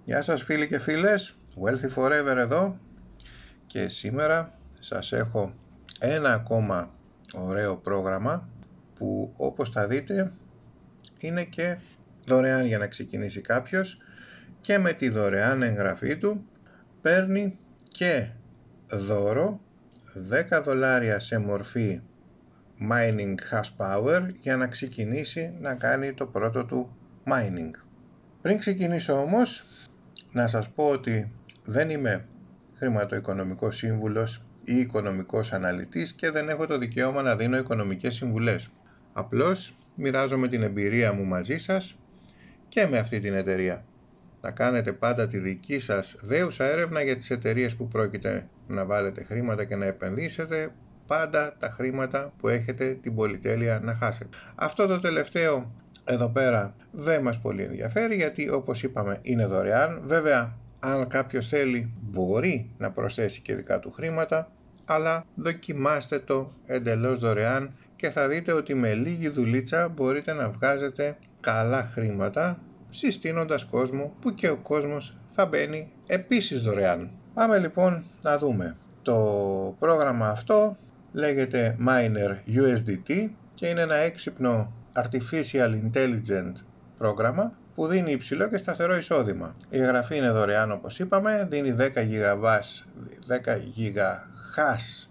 Γεια σας φίλοι και φίλες, Wealthy Forever εδώ και σήμερα σας έχω ένα ακόμα ωραίο πρόγραμμα που όπως θα δείτε είναι και δωρεάν για να ξεκινήσει κάποιος και με τη δωρεάν εγγραφή του παίρνει και δώρο $10 σε μορφή mining hash power για να ξεκινήσει να κάνει το πρώτο του mining. Πριν ξεκινήσω όμως, να σας πω ότι δεν είμαι χρηματοοικονομικός σύμβουλος ή οικονομικός αναλυτής και δεν έχω το δικαίωμα να δίνω οικονομικές συμβουλές. Απλώς μοιράζομαι την εμπειρία μου μαζί σας και με αυτή την εταιρεία. Να κάνετε πάντα τη δική σας δέουσα έρευνα για τις εταιρείες που πρόκειται να βάλετε χρήματα και να επενδύσετε, πάντα τα χρήματα που έχετε την πολυτέλεια να χάσετε. Αυτό το τελευταίο εδώ πέρα δεν μας πολύ ενδιαφέρει γιατί όπως είπαμε είναι δωρεάν. Βέβαια αν κάποιος θέλει μπορεί να προσθέσει και δικά του χρήματα, αλλά δοκιμάστε το εντελώς δωρεάν και θα δείτε ότι με λίγη δουλίτσα μπορείτε να βγάζετε καλά χρήματα συστήνοντας κόσμο που και ο κόσμος θα μπαίνει επίσης δωρεάν. Πάμε λοιπόν να δούμε. Το πρόγραμμα αυτό λέγεται Miner USDT και είναι ένα έξυπνο Artificial Intelligent πρόγραμμα που δίνει υψηλό και σταθερό εισόδημα. Η εγγραφή είναι δωρεάν όπως είπαμε, δίνει 10 GHz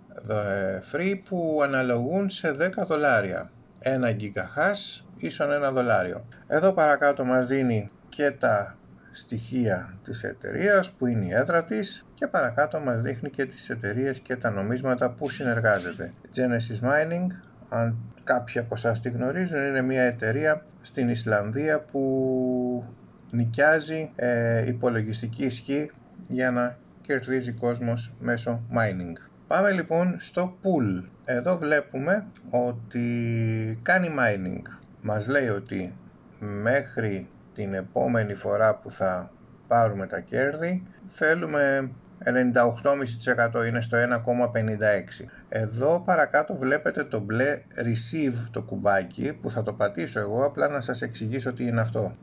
free που αναλογούν σε $10. 1 GHz ίσον $1. Εδώ παρακάτω μας δίνει και τα στοιχεία της εταιρείας που είναι η έδρα της και παρακάτω μας δείχνει και τις εταιρείες και τα νομίσματα που συνεργάζεται. Genesis Mining, αν κάποιοι από εσάς τη γνωρίζουν, είναι μια εταιρεία στην Ισλανδία που νοικιάζει υπολογιστική ισχύ για να κερδίζει κόσμος μέσω mining. Πάμε λοιπόν στο pool. Εδώ βλέπουμε ότι κάνει mining. Μας λέει ότι μέχρι την επόμενη φορά που θα πάρουμε τα κέρδη θέλουμε 98,5% είναι στο 1,56. Εδώ παρακάτω βλέπετε το μπλε receive το κουμπάκι που θα το πατήσω εγώ απλά να σας εξηγήσω τι είναι αυτό.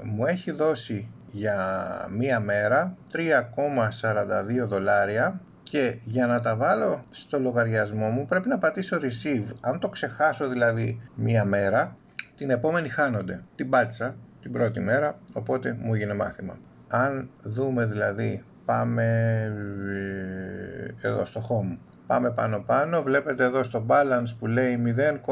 Μου έχει δώσει για μία μέρα $3,42 και για να τα βάλω στο λογαριασμό μου πρέπει να πατήσω receive. Αν το ξεχάσω δηλαδή μία μέρα, την επόμενη χάνονται. Την πάτησα την πρώτη μέρα, οπότε μου έγινε μάθημα. Αν δούμε δηλαδή, πάμε εδώ στο home. Πάμε πάνω, βλέπετε εδώ στο balance που λέει 0,037500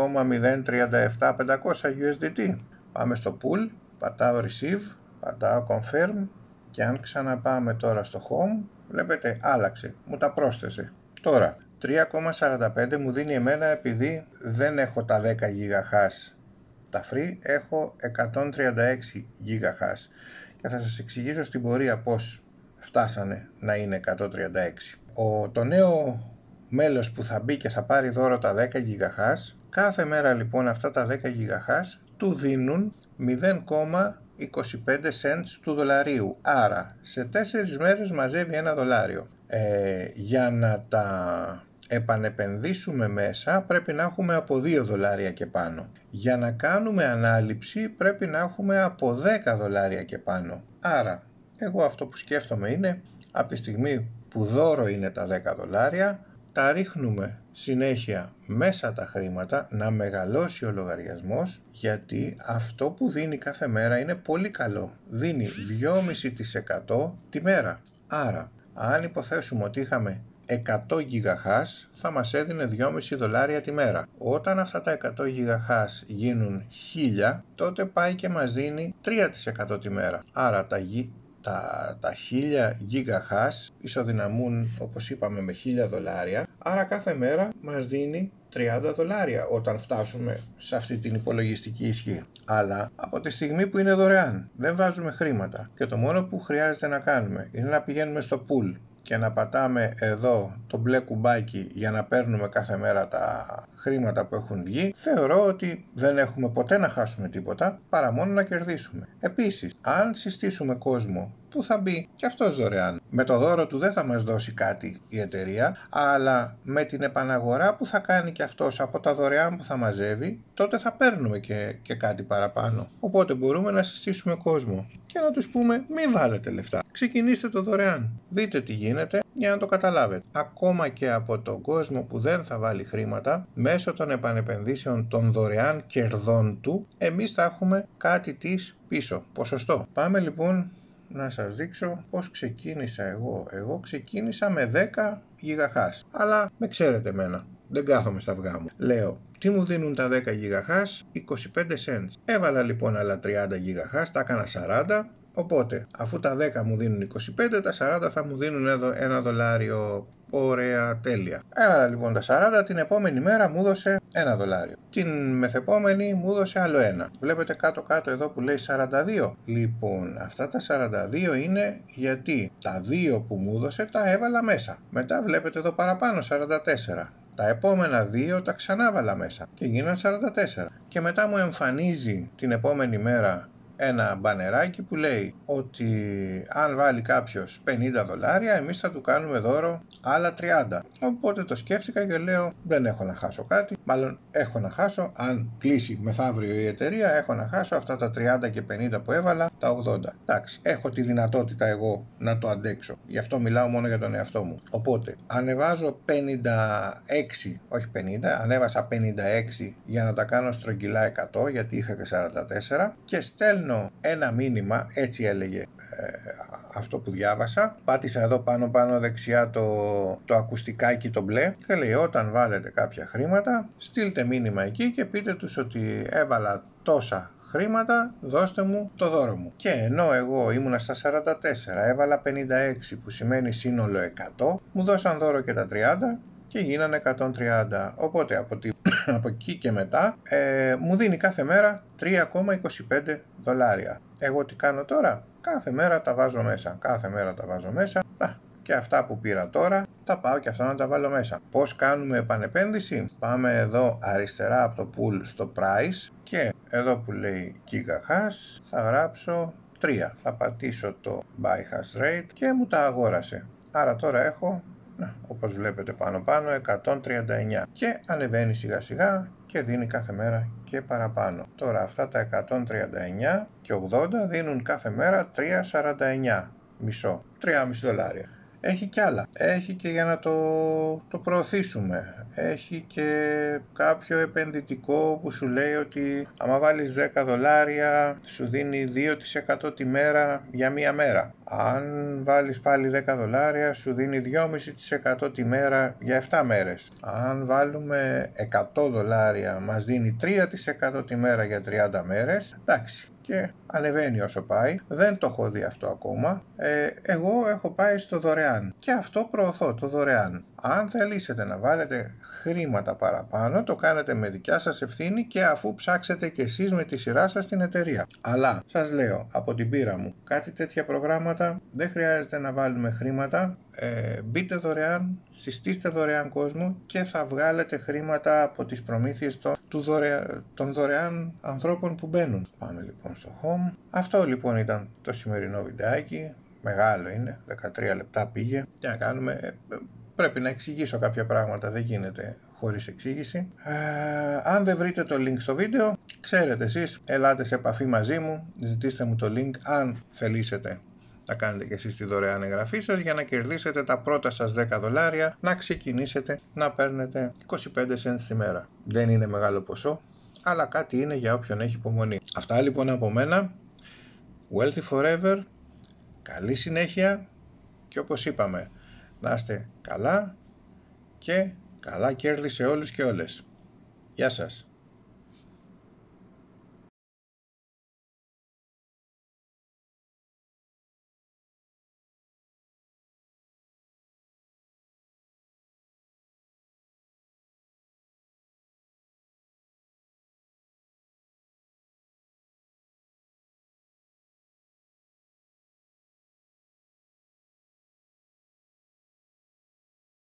USDT. Πάμε στο pool, πατάω receive, πατάω confirm και αν ξαναπάμε τώρα στο home, βλέπετε άλλαξε, μου τα πρόσθεσε. Τώρα 3,45 μου δίνει εμένα επειδή δεν έχω τα 10 GHz τα free, έχω 136 GHz και θα σας εξηγήσω στην πορεία πώς φτάσανε να είναι 136. Το νέο μέλος που θα μπει και θα πάρει δώρο τα 10 GHz, κάθε μέρα λοιπόν αυτά τα 10 GHz του δίνουν 0,25 cents του δολαρίου. Άρα σε 4 μέρες μαζεύει $1. Για να τα επανεπενδύσουμε μέσα πρέπει να έχουμε από $2 και πάνω. Για να κάνουμε ανάληψη πρέπει να έχουμε από $10 και πάνω. Άρα εγώ αυτό που σκέφτομαι είναι από τη στιγμή που δώρο είναι τα $10, τα ρίχνουμε συνέχεια μέσα τα χρήματα να μεγαλώσει ο λογαριασμός, γιατί αυτό που δίνει κάθε μέρα είναι πολύ καλό. Δίνει 2,5% τη μέρα. Άρα αν υποθέσουμε ότι είχαμε 100 GHz θα μας έδινε $2,5 τη μέρα. Όταν αυτά τα 100 GHz γίνουν 1000, τότε πάει και μας δίνει 3% τη μέρα. Άρα τα 1000 GHz ισοδυναμούν όπως είπαμε με $1,000, άρα κάθε μέρα μας δίνει $30 όταν φτάσουμε σε αυτή την υπολογιστική ισχύ. Αλλά από τη στιγμή που είναι δωρεάν δεν βάζουμε χρήματα και το μόνο που χρειάζεται να κάνουμε είναι να πηγαίνουμε στο pool και να πατάμε εδώ το μπλε κουμπάκι για να παίρνουμε κάθε μέρα τα χρήματα που έχουν βγει, θεωρώ ότι δεν έχουμε ποτέ να χάσουμε τίποτα παρά μόνο να κερδίσουμε. Επίσης, αν συστήσουμε κόσμο που θα μπει και αυτός δωρεάν, με το δώρο του δεν θα μας δώσει κάτι η εταιρεία, αλλά με την επαναγορά που θα κάνει και αυτός από τα δωρεάν που θα μαζεύει, τότε θα παίρνουμε και κάτι παραπάνω. Οπότε μπορούμε να συστήσουμε κόσμο και να τους πούμε μην βάλετε λεφτά. Ξεκινήστε το δωρεάν. Δείτε τι γίνεται για να το καταλάβετε. Ακόμα και από τον κόσμο που δεν θα βάλει χρήματα, μέσω των επανεπενδύσεων των δωρεάν κερδών του, εμείς θα έχουμε κάτι της πίσω. Ποσοστό. Πάμε λοιπόν να σας δείξω πώς ξεκίνησα εγώ. Εγώ ξεκίνησα με 10 GHz. Αλλά με ξέρετε εμένα. Δεν κάθομαι στα αυγά μου. Λέω, τι μου δίνουν τα 10 GHz? 25 cents. Έβαλα λοιπόν άλλα 30 GHz, τα έκανα 40. Οπότε, αφού τα 10 μου δίνουν 25, τα 40 θα μου δίνουν $1. Ωραία, τέλεια. Έβαλα λοιπόν τα 40, την επόμενη μέρα μου έδωσε $1. Την μεθεπόμενη μου έδωσε άλλο ένα. Βλέπετε κάτω-κάτω εδώ που λέει 42. Λοιπόν, αυτά τα 42 είναι γιατί τα 2 που μου έδωσε τα έβαλα μέσα. Μετά βλέπετε εδώ παραπάνω 44. Τα επόμενα 2 τα ξανάβαλα μέσα και γίνανε 44. Και μετά μου εμφανίζει την επόμενη μέρα ένα μπανεράκι που λέει ότι αν βάλει κάποιος $50 εμείς θα του κάνουμε δώρο άλλα 30. Οπότε το σκέφτηκα και λέω δεν έχω να χάσω κάτι, μάλλον έχω να χάσω, αν κλείσει μεθαύριο η εταιρεία έχω να χάσω αυτά τα 30 και 50 που έβαλα, τα 80. Εντάξει, έχω τη δυνατότητα εγώ να το αντέξω, γι' αυτό μιλάω μόνο για τον εαυτό μου. Οπότε ανεβάζω 56, όχι 50, ανέβασα 56 για να τα κάνω στρογγυλά 100 γιατί είχα και 44 και στέλνω ένα μήνυμα, έτσι έλεγε αυτό που διάβασα. Πάτησα εδώ πάνω δεξιά το ακουστικάκι το μπλε και λέει όταν βάλετε κάποια χρήματα στείλτε μήνυμα εκεί και πείτε τους ότι έβαλα τόσα χρήματα, δώστε μου το δώρο μου. Και ενώ εγώ ήμουνα στα 44, έβαλα 56 που σημαίνει σύνολο 100, μου δώσαν δώρο και τα 30 και γίνανε 130. Οπότε από εκεί και μετά μου δίνει κάθε μέρα $3,25. Εγώ τι κάνω τώρα? Κάθε μέρα τα βάζω μέσα. Και αυτά που πήρα τώρα τα πάω και αυτά να τα βάλω μέσα. Πώς κάνουμε επανεπένδυση? Πάμε εδώ αριστερά από το pool στο price και εδώ που λέει GHz θα γράψω 3. Θα πατήσω το buy hash rate και μου τα αγόρασε. Άρα τώρα έχω, όπως βλέπετε πάνω 139 και ανεβαίνει σιγά σιγά και δίνει κάθε μέρα και παραπάνω. Τώρα αυτά τα 139 και 80 δίνουν κάθε μέρα 3,49 μισό, $3,5. Έχει κι άλλα. Έχει και για να το προωθήσουμε. Έχει και κάποιο επενδυτικό που σου λέει ότι άμα βάλεις $10 σου δίνει 2% τη μέρα για μία μέρα. Αν βάλεις πάλι $10 σου δίνει 2,5% τη μέρα για 7 μέρες. Αν βάλουμε $100 μας δίνει 3% τη μέρα για 30 μέρες. Εντάξει. Και ανεβαίνει όσο πάει. Δεν το έχω δει αυτό ακόμα. Εγώ έχω πάει στο δωρεάν και αυτό προωθώ, το δωρεάν. Αν θελήσετε να βάλετε χρήματα παραπάνω, το κάνετε με δικιά σας ευθύνη και αφού ψάξετε και εσείς με τη σειρά σας την εταιρεία. Αλλά σας λέω από την πείρα μου, κάτι τέτοια προγράμματα δεν χρειάζεται να βάλουμε χρήματα. Μπείτε δωρεάν, συστήστε δωρεάν κόσμο και θα βγάλετε χρήματα από τις προμήθειες των δωρεάν ανθρώπων που μπαίνουν. Πάμε λοιπόν στο home. Αυτό λοιπόν ήταν το σημερινό βιντεάκι. Μεγάλο είναι, 13 λεπτά πήγε. Τι να κάνουμε, πρέπει να εξηγήσω κάποια πράγματα, δεν γίνεται χωρίς εξήγηση. Αν δεν βρείτε το link στο βίντεο, ξέρετε εσείς, ελάτε σε επαφή μαζί μου, ζητήστε μου το link αν θελήσετε να κάνετε και εσείς τη δωρεάν εγγραφή σας για να κερδίσετε τα πρώτα σας $10, να ξεκινήσετε να παίρνετε 25 cents τη μέρα. Δεν είναι μεγάλο ποσό, αλλά κάτι είναι για όποιον έχει υπομονή. Αυτά λοιπόν από μένα. Wealthy forever. Καλή συνέχεια και όπως είπαμε, να είστε καλά και καλά κέρδη σε όλους και όλες. Γεια σας.